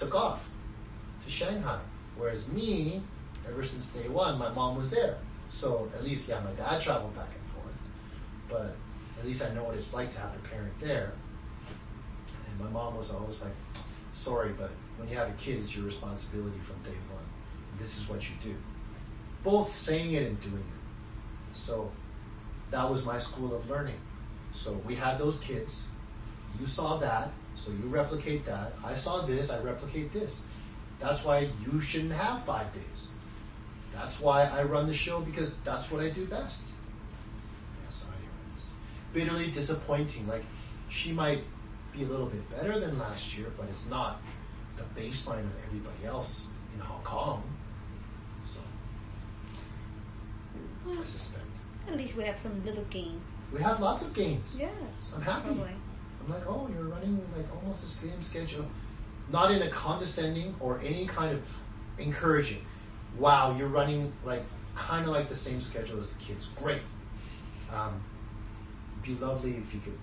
took off to Shanghai. Whereas me, ever since day one, my mom was there. So at least, my dad traveled back and forth. But at least I know what it's like to have a parent there. And my mom was always like, sorry, but when you have a kid, it's your responsibility from day one. And this is what you do. Both saying it and doing it. So that was my school of learning. So we had those kids. You saw that, so you replicate that. I saw this, I replicate this. That's why you shouldn't have 5 days. That's why I run the show, because that's what I do best. Yeah, so anyways, bitterly disappointing. Like, she might be a little bit better than last year, but it's not the baseline of everybody else in Hong Kong. So, I suspect. At least we have some little game. We have lots of games. Yeah. I'm happy. Probably. I'm like, oh, you're running like almost the same schedule. Not in a condescending or any kind of encouraging. Wow, you're running like kind of like the same schedule as the kids. Great. Be lovely if you could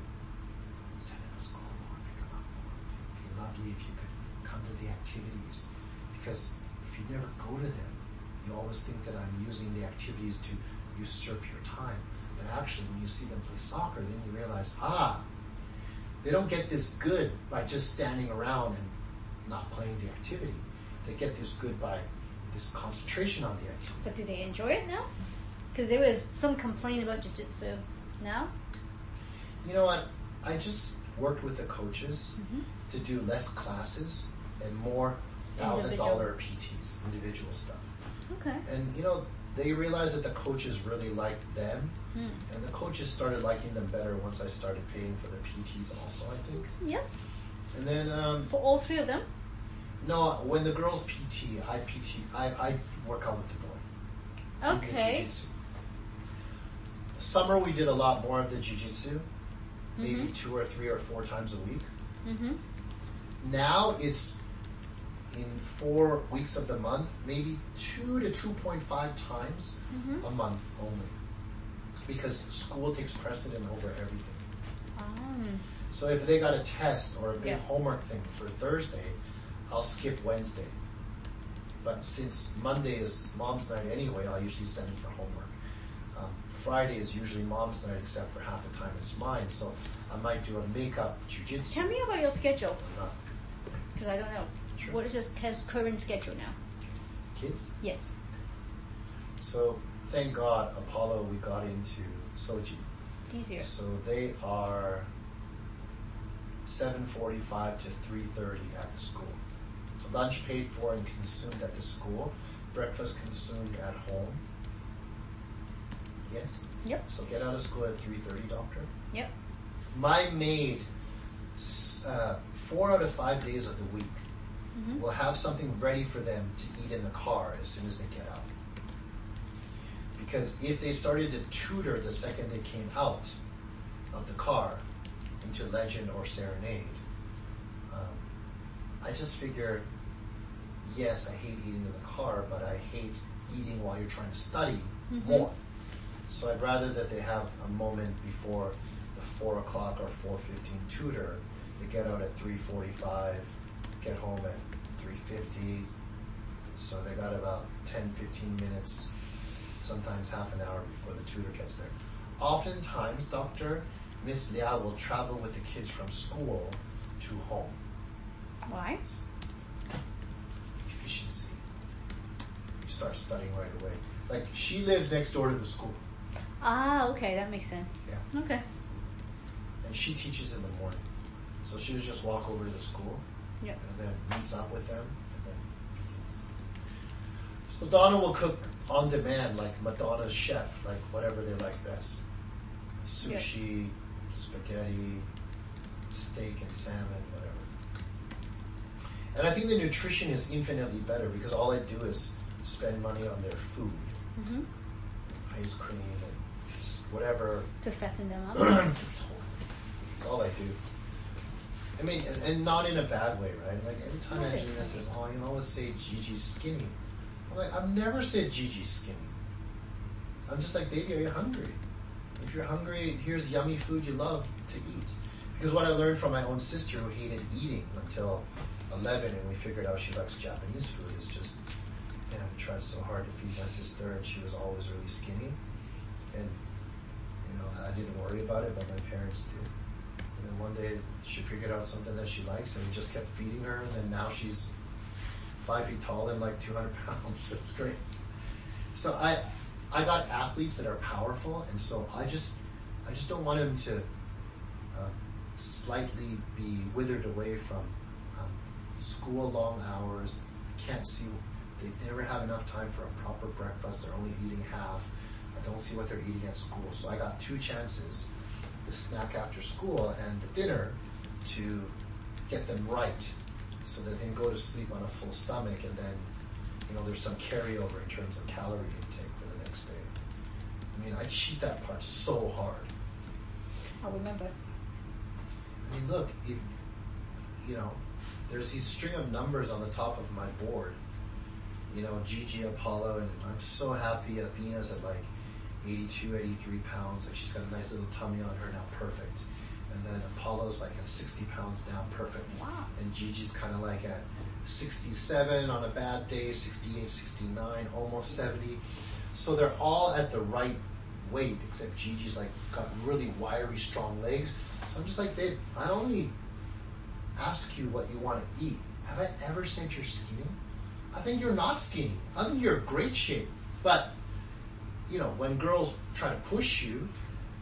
send in a school more, pick them up more. Be lovely if you could come to the activities. Because if you never go to them, you always think that I'm using the activities to usurp your time. But actually, when you see them play soccer, then you realize, they don't get this good by just standing around and not playing the activity. They get this good by this concentration on the activity. But do they enjoy it now? Because there was some complaint about jiu-jitsu. Now? You know what? I just worked with the coaches to do less classes and more $1,000 PTs, individual stuff. Okay. And they realized that the coaches really liked them, and the coaches started liking them better once I started paying for the PTs also, I think. Yep. And then for all 3 of them? No, when the girls PT, I work out with the boy. Okay. Jiu-jitsu. Summer we did a lot more of the jiu-jitsu, maybe 2 or 3 or 4 times a week. Now it's in 4 weeks of the month, maybe 2 to 2.5 times a month only, because school takes precedent over everything. So if they got a test or a big homework thing for Thursday, I'll skip Wednesday. But since Monday is mom's night anyway, I'll usually send it for homework. Friday is usually mom's night, except for half the time it's mine. So I might do a makeup jiu-jitsu. Tell me about your schedule. Because I don't know. Sure. What is your current schedule now? Kids? Yes. So thank God, Apollo, we got into Soji. Easier. So they are 7:45 to 3:30 at the school. Lunch paid for and consumed at the school. Breakfast consumed at home. Yes? Yep. So get out of school at 3:30, doctor. Yep. My maid, 4 out of 5 days of the week, will have something ready for them to eat in the car as soon as they get out. Because if they started to tutor the second they came out of the car into Legend or Serenade, I just figure, yes, I hate eating in the car, but I hate eating while you're trying to study more. So I'd rather that they have a moment before the 4 o'clock or 4:15 tutor. They get out at 3:45, get home at 3:50. So they got about 10-15 minutes, sometimes half an hour before the tutor gets there. Oftentimes, Miss Liao will travel with the kids from school to home. Why? Efficiency. You start studying right away. Like, she lives next door to the school. Okay, that makes sense. Yeah. Okay. And she teaches in the morning. So she'll just walk over to the school. Yep. And then meets up with them and then begins. So Donna will cook on demand, like Madonna's chef, like whatever they like best. Sushi, spaghetti, steak and salmon, whatever. And I think the nutrition is infinitely better because all I do is spend money on their food. Ice cream and just whatever. To fatten them up. That's all I do. I mean, and not in a bad way, right? Like every time Angelina says, "Oh, you always say Gigi's skinny," I'm like, I've never said Gigi's skinny. I'm just like, baby, are you hungry? If you're hungry, here's yummy food you love to eat. Because what I learned from my own sister who hated eating until 11 and we figured out she likes Japanese food, is just, man, I tried so hard to feed my sister and she was always really skinny. And, you know, I didn't worry about it, but my parents did. And then one day she figured out something that she likes and we just kept feeding her, and then now she's 5 feet tall and like 200 pounds. It's great. So I got athletes that are powerful, and so I just don't want them to slightly be withered away from school long hours. I can't see, they never have enough time for a proper breakfast. They're only eating half. I don't see what they're eating at school. So I got 2 chances, the snack after school and the dinner, to get them right so that they can go to sleep on a full stomach, and then, you know, there's some carryover in terms of calorie intake for the next day. I mean, I cheat that part so hard. I remember. I mean, look, if, you know, there's these string of numbers on the top of my board. You know, Gigi, Apollo, and I'm so happy Athena's at like 82, 83 pounds. Like, she's got a nice little tummy on her now, perfect. And then Apollo's like at 60 pounds now, perfect. Wow. And Gigi's kind of like at 67 on a bad day, 68, 69, almost 70. So they're all at the right weight, except Gigi's like got really wiry, strong legs. So I'm just like, babe, I only ask you what you want to eat. Have I ever said you're skinny? I think you're not skinny. I think you're in great shape. But, you know, when girls try to push you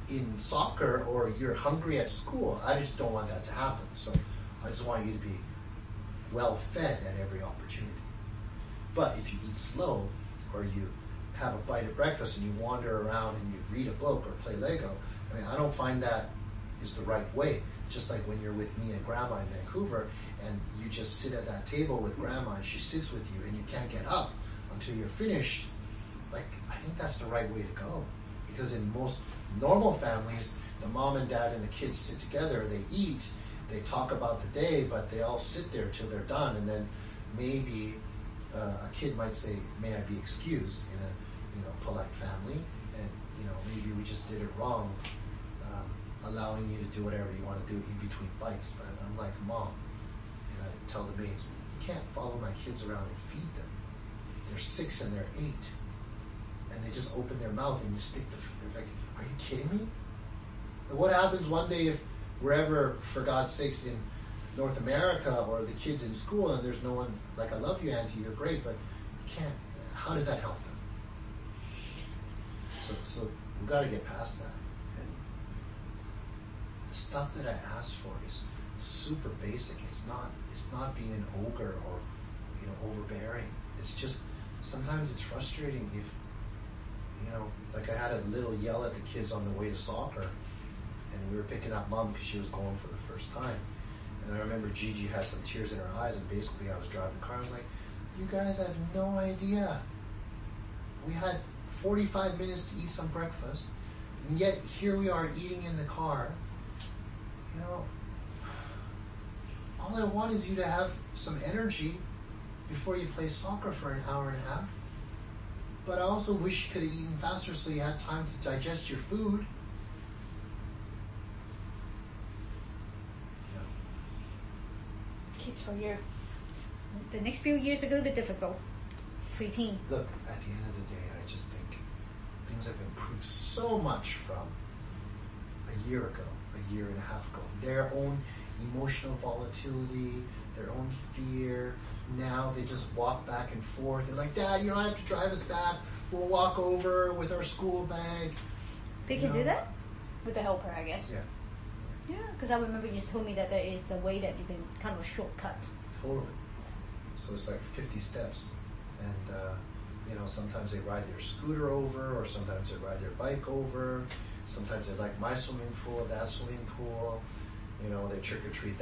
in soccer or you're hungry at school, I just don't want that to happen. So I just want you to be well fed at every opportunity. But if you eat slow, or you have a bite at breakfast and you wander around and you read a book or play Lego, I mean, I don't find that is the right way. Just like when you're with me and Grandma in Vancouver and you just sit at that table with Grandma and she sits with you and you can't get up until you're finished, like, I think that's the right way to go. Because in most normal families, the mom and dad and the kids sit together, they eat, they talk about the day, but they all sit there till they're done, and then maybe a kid might say, may I be excused, in a, you know, polite family, and, you know, maybe we just did it wrong, allowing you to do whatever you want to do in between bites. But I'm like, Mom, and I tell the maids, you can't follow my kids around and feed them. They're 6 and they're 8. And they just open their mouth and you stick the food. Like, are you kidding me? And what happens one day if we're ever, for God's sakes, in North America or the kids in school and there's no one, like, I love you, Auntie, you're great, but you can't, how does that help them? So we've got to get past that. And the stuff that I ask for is super basic. It's not being an ogre or, you know, overbearing. It's just, sometimes it's frustrating if, you know, like I had a little yell at the kids on the way to soccer, and we were picking up Mom because she was going for the first time. And I remember Gigi had some tears in her eyes, and basically I was driving the car. I was like, you guys have no idea. We had 45 minutes to eat some breakfast, and yet here we are eating in the car. You know, all I want is you to have some energy before you play soccer for an hour and a half. But I also wish you could have eaten faster so you had time to digest your food. Yeah. Kids for you. The next few years are going to be difficult. Preteen. Look, at the end of the day, I just think things have improved so much from a year ago, a year and a half ago. Their own emotional volatility, their own fear. Now they just walk back and forth. They're like, Dad, you don't have to drive us back. We'll walk over with our school bag. They can do that? With the helper, I guess. Yeah. Yeah, because I remember you told me that there is the way that you can kind of shortcut. Totally. So it's like 50 steps. And, you know, sometimes they ride their scooter over, or sometimes they ride their bike over. Sometimes they like my swimming pool, that swimming pool. You know, they trick or treat.